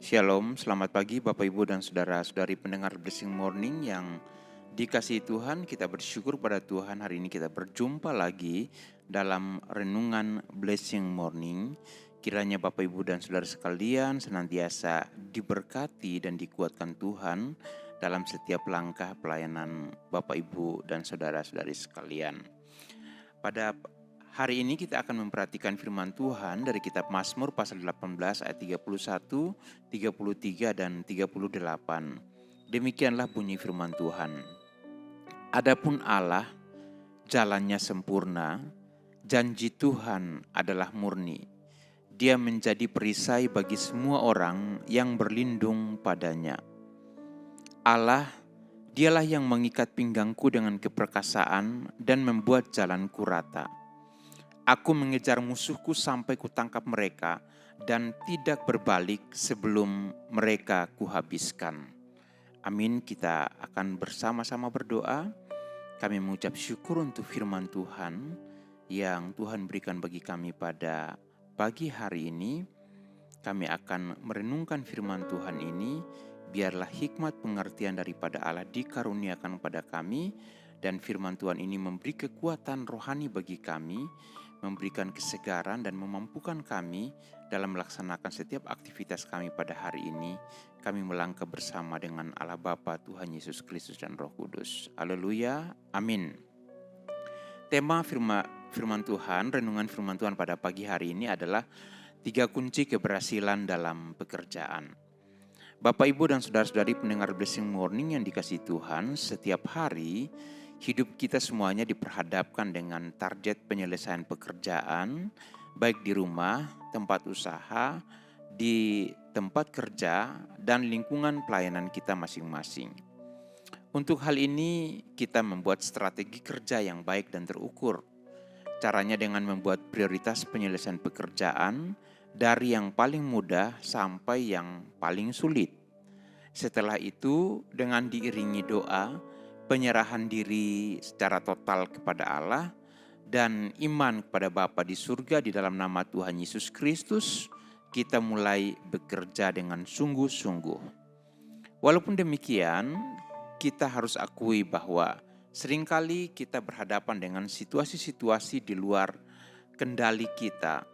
Shalom, selamat pagi Bapak Ibu dan Saudara-saudari pendengar Blessing Morning yang dikasihi Tuhan. Kita bersyukur pada Tuhan, hari ini kita berjumpa lagi dalam renungan Blessing Morning. Kiranya Bapak Ibu dan Saudara sekalian senantiasa diberkati dan dikuatkan Tuhan dalam setiap langkah pelayanan Bapak Ibu dan Saudara-saudari sekalian. Pada hari ini kita akan memperhatikan firman Tuhan dari kitab Mazmur pasal 18 ayat 31, 33 dan 38. Demikianlah bunyi firman Tuhan. Adapun Allah, jalannya sempurna, janji Tuhan adalah murni. Dia menjadi perisai bagi semua orang yang berlindung padanya. Allah, Dialah yang mengikat pinggangku dengan keperkasaan dan membuat jalanku rata. Aku mengejar musuhku sampai kutangkap mereka dan tidak berbalik sebelum mereka kuhabiskan. Amin. Kita akan bersama-sama berdoa. Kami mengucap syukur untuk firman Tuhan yang Tuhan berikan bagi kami pada pagi hari ini. Kami akan merenungkan firman Tuhan ini. Biarlah hikmat pengertian daripada Allah dikaruniakan pada kami, dan firman Tuhan ini memberi kekuatan rohani bagi kami, memberikan kesegaran dan memampukan kami dalam melaksanakan setiap aktivitas kami pada hari ini. Kami melangkah bersama dengan Allah Bapa, Tuhan Yesus Kristus dan Roh Kudus. Haleluya, amin. Tema firman Tuhan, renungan firman Tuhan pada pagi hari ini adalah 3 kunci keberhasilan dalam pekerjaan. Bapak, Ibu, dan Saudara-saudari pendengar Blessing Morning yang dikasihi Tuhan, setiap hari hidup kita semuanya diperhadapkan dengan target penyelesaian pekerjaan, baik di rumah, tempat usaha, di tempat kerja, dan lingkungan pelayanan kita masing-masing. Untuk hal ini, kita membuat strategi kerja yang baik dan terukur. Caranya dengan membuat prioritas penyelesaian pekerjaan dari yang paling mudah sampai yang paling sulit. Setelah itu, dengan diiringi doa, penyerahan diri secara total kepada Allah, dan iman kepada Bapa di surga di dalam nama Tuhan Yesus Kristus, kita mulai bekerja dengan sungguh-sungguh. Walaupun demikian, kita harus akui bahwa seringkali kita berhadapan dengan situasi-situasi di luar kendali kita,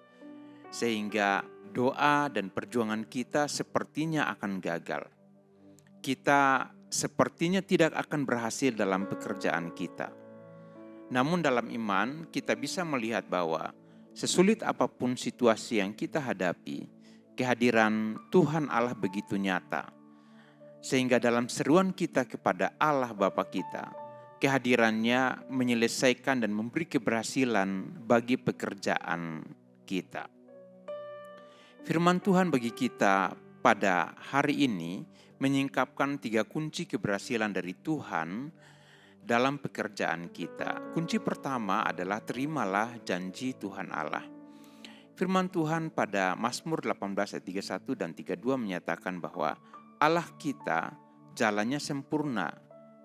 sehingga doa dan perjuangan kita sepertinya akan gagal. Kita sepertinya tidak akan berhasil dalam pekerjaan kita. Namun dalam iman kita bisa melihat bahwa sesulit apapun situasi yang kita hadapi, kehadiran Tuhan Allah begitu nyata. Sehingga dalam seruan kita kepada Allah Bapa kita, kehadirannya menyelesaikan dan memberi keberhasilan bagi pekerjaan kita. Firman Tuhan bagi kita pada hari ini menyingkapkan 3 kunci keberhasilan dari Tuhan dalam pekerjaan kita. Kunci pertama adalah terimalah janji Tuhan Allah. Firman Tuhan pada Mazmur 18 ayat 31 dan 32 menyatakan bahwa Allah kita jalannya sempurna,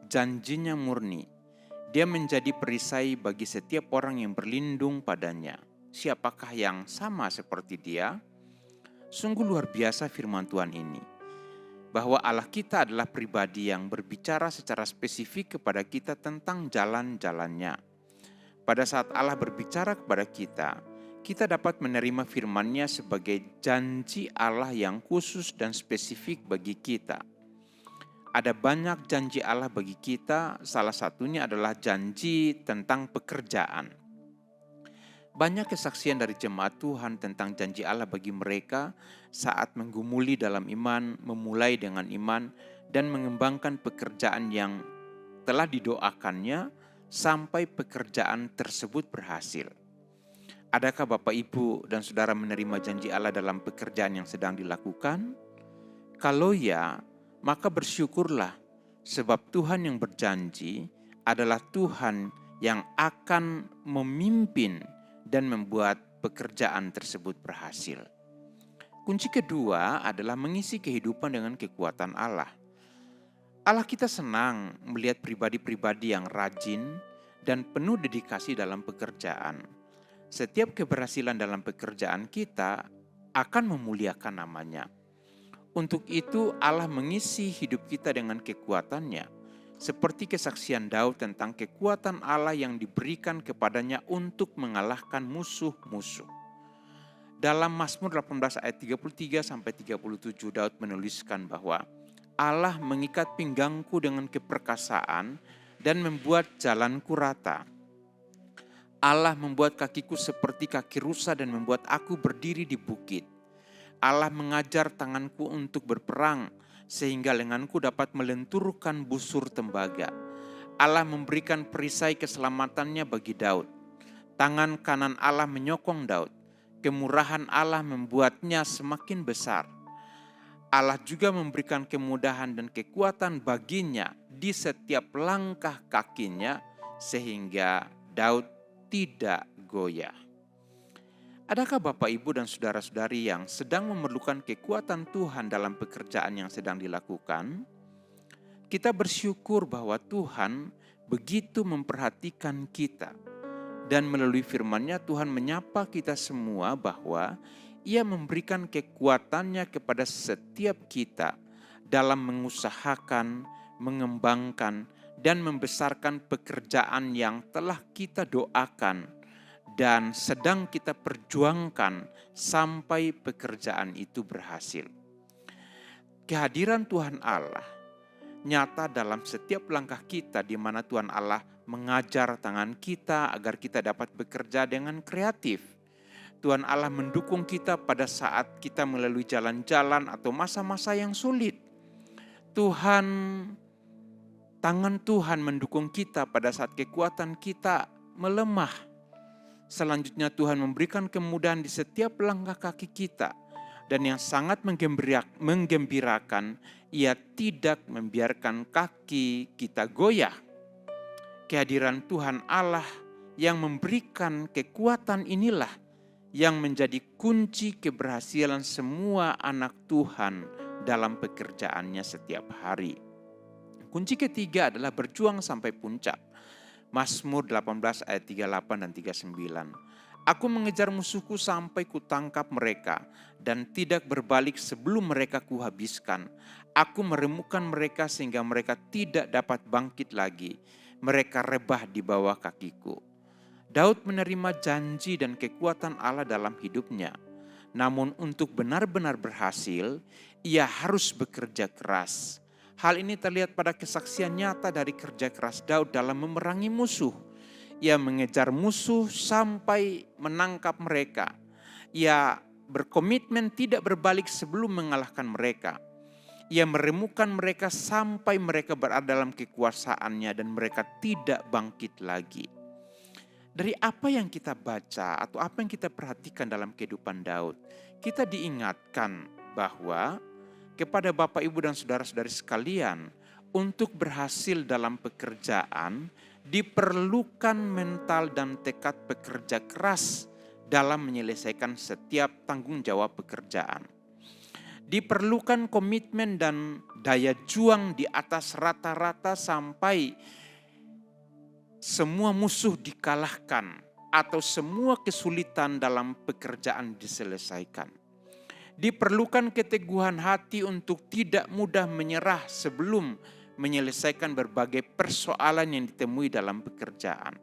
janjinya murni. Dia menjadi perisai bagi setiap orang yang berlindung padanya. Siapakah yang sama seperti Dia? Sungguh luar biasa firman Tuhan ini, bahwa Allah kita adalah pribadi yang berbicara secara spesifik kepada kita tentang jalan-jalannya. Pada saat Allah berbicara kepada kita, kita dapat menerima firman-Nya sebagai janji Allah yang khusus dan spesifik bagi kita. Ada banyak janji Allah bagi kita, salah satunya adalah janji tentang pekerjaan. Banyak kesaksian dari jemaat Tuhan tentang janji Allah bagi mereka saat menggumuli dalam iman, memulai dengan iman, dan mengembangkan pekerjaan yang telah didoakannya sampai pekerjaan tersebut berhasil. Adakah Bapak, Ibu, dan Saudara menerima janji Allah dalam pekerjaan yang sedang dilakukan? Kalau ya, maka bersyukurlah, sebab Tuhan yang berjanji adalah Tuhan yang akan memimpin dan membuat pekerjaan tersebut berhasil. Kunci kedua adalah mengisi kehidupan dengan kekuatan Allah. Allah kita senang melihat pribadi-pribadi yang rajin dan penuh dedikasi dalam pekerjaan. Setiap keberhasilan dalam pekerjaan kita akan memuliakan namanya. Untuk itu Allah mengisi hidup kita dengan kekuatannya, seperti kesaksian Daud tentang kekuatan Allah yang diberikan kepadanya untuk mengalahkan musuh-musuh. Dalam Mazmur 18 ayat 33 sampai 37 Daud menuliskan bahwa Allah mengikat pinggangku dengan keperkasaan dan membuat jalanku rata. Allah membuat kakiku seperti kaki rusa dan membuat aku berdiri di bukit. Allah mengajar tanganku untuk berperang sehingga lenganku dapat melenturkan busur tembaga. Allah memberikan perisai keselamatannya bagi Daud. Tangan kanan Allah menyokong Daud. Kemurahan Allah membuatnya semakin besar. Allah juga memberikan kemudahan dan kekuatan baginya di setiap langkah kakinya sehingga Daud tidak goyah. Adakah Bapak, Ibu, dan saudara-saudari yang sedang memerlukan kekuatan Tuhan dalam pekerjaan yang sedang dilakukan? Kita bersyukur bahwa Tuhan begitu memperhatikan kita. Dan melalui firman-Nya Tuhan menyapa kita semua bahwa Ia memberikan kekuatannya kepada setiap kita dalam mengusahakan, mengembangkan, dan membesarkan pekerjaan yang telah kita doakan dan sedang kita perjuangkan sampai pekerjaan itu berhasil. Kehadiran Tuhan Allah nyata dalam setiap langkah kita, di mana Tuhan Allah mengajar tangan kita agar kita dapat bekerja dengan kreatif. Tuhan Allah mendukung kita pada saat kita melalui jalan-jalan atau masa-masa yang sulit. Tangan Tuhan mendukung kita pada saat kekuatan kita melemah. Selanjutnya Tuhan memberikan kemudahan di setiap langkah kaki kita. Dan yang sangat menggembirakan, Ia tidak membiarkan kaki kita goyah. Kehadiran Tuhan Allah yang memberikan kekuatan inilah yang menjadi kunci keberhasilan semua anak Tuhan dalam pekerjaannya setiap hari. Kunci ketiga adalah berjuang sampai puncak. Mazmur 18 ayat 38 dan 39. Aku mengejar musuhku sampai kutangkap mereka dan tidak berbalik sebelum mereka kuhabiskan. Aku meremukkan mereka sehingga mereka tidak dapat bangkit lagi. Mereka rebah di bawah kakiku. Daud menerima janji dan kekuatan Allah dalam hidupnya. Namun untuk benar-benar berhasil, ia harus bekerja keras. Hal ini terlihat pada kesaksian nyata dari kerja keras Daud dalam memerangi musuh. Ia mengejar musuh sampai menangkap mereka. Ia berkomitmen tidak berbalik sebelum mengalahkan mereka. Ia meremukkan mereka sampai mereka berada dalam kekuasaannya dan mereka tidak bangkit lagi. Dari apa yang kita baca atau apa yang kita perhatikan dalam kehidupan Daud, kita diingatkan bahwa kepada Bapak, Ibu, dan saudara-saudari sekalian, untuk berhasil dalam pekerjaan diperlukan mental dan tekad pekerja keras dalam menyelesaikan setiap tanggung jawab pekerjaan. Diperlukan komitmen dan daya juang di atas rata-rata sampai semua musuh dikalahkan atau semua kesulitan dalam pekerjaan diselesaikan. Diperlukan keteguhan hati untuk tidak mudah menyerah sebelum menyelesaikan berbagai persoalan yang ditemui dalam pekerjaan.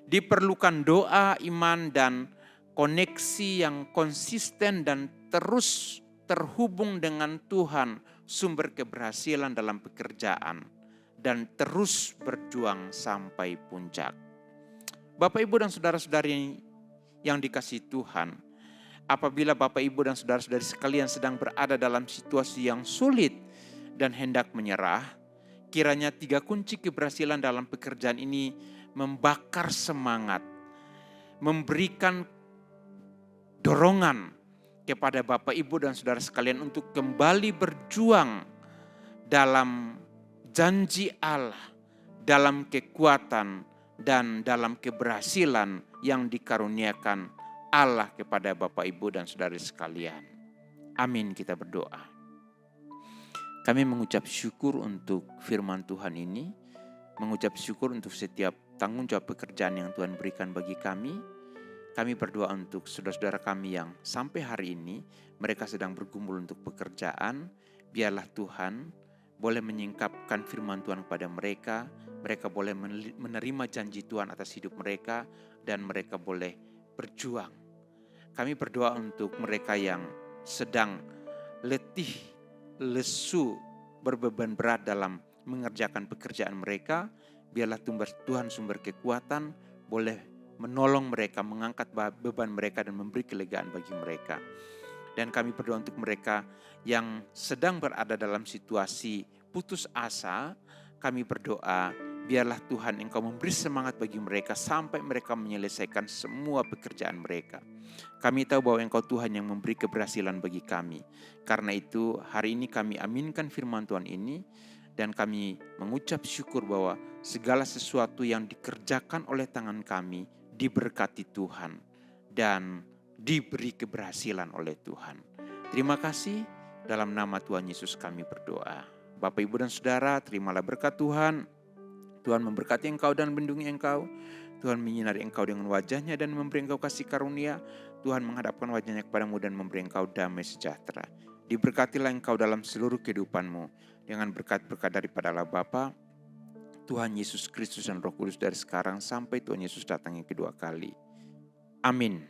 Diperlukan doa, iman, dan koneksi yang konsisten dan terus terhubung dengan Tuhan, sumber keberhasilan dalam pekerjaan, dan terus berjuang sampai puncak. Bapak, Ibu, dan saudara-saudari yang dikasihi Tuhan, apabila Bapak, Ibu, dan saudara-saudari sekalian sedang berada dalam situasi yang sulit dan hendak menyerah, kiranya 3 kunci keberhasilan dalam pekerjaan ini membakar semangat, memberikan dorongan kepada Bapak, Ibu, dan saudara sekalian untuk kembali berjuang dalam janji Allah, dalam kekuatan dan dalam keberhasilan yang dikaruniakan Allah kepada Bapak, Ibu, dan saudara sekalian. Amin, kita berdoa. Kami mengucap syukur untuk firman Tuhan ini, mengucap syukur untuk setiap tanggung jawab pekerjaan yang Tuhan berikan bagi kami. Kami berdoa untuk saudara-saudara kami yang sampai hari ini mereka sedang bergumul untuk pekerjaan. Biarlah Tuhan boleh menyingkapkan firman Tuhan kepada mereka. Mereka boleh menerima janji Tuhan atas hidup mereka dan mereka boleh berjuang. Kami berdoa untuk mereka yang sedang letih, lesu, berbeban berat dalam mengerjakan pekerjaan mereka. Biarlah Tuhan sumber kekuatan boleh menolong mereka, mengangkat beban mereka dan memberi kelegaan bagi mereka. Dan kami berdoa untuk mereka yang sedang berada dalam situasi putus asa. Kami berdoa, biarlah Tuhan Engkau memberi semangat bagi mereka sampai mereka menyelesaikan semua pekerjaan mereka. Kami tahu bahwa Engkau Tuhan yang memberi keberhasilan bagi kami. Karena itu hari ini kami aminkan firman Tuhan ini dan kami mengucap syukur bahwa segala sesuatu yang dikerjakan oleh tangan kami diberkati Tuhan dan diberi keberhasilan oleh Tuhan. Terima kasih, dalam nama Tuhan Yesus kami berdoa. Bapak, Ibu dan Saudara, terimalah berkat Tuhan. Tuhan memberkati engkau dan melindungi engkau. Tuhan menyinari engkau dengan wajahnya dan memberi engkau kasih karunia. Tuhan menghadapkan wajahnya kepadamu dan memberi engkau damai sejahtera. Diberkatilah engkau dalam seluruh kehidupanmu dengan berkat-berkat daripada Allah Bapa, Tuhan Yesus Kristus dan Roh Kudus dari sekarang sampai Tuhan Yesus datang yang kedua kali. Amin.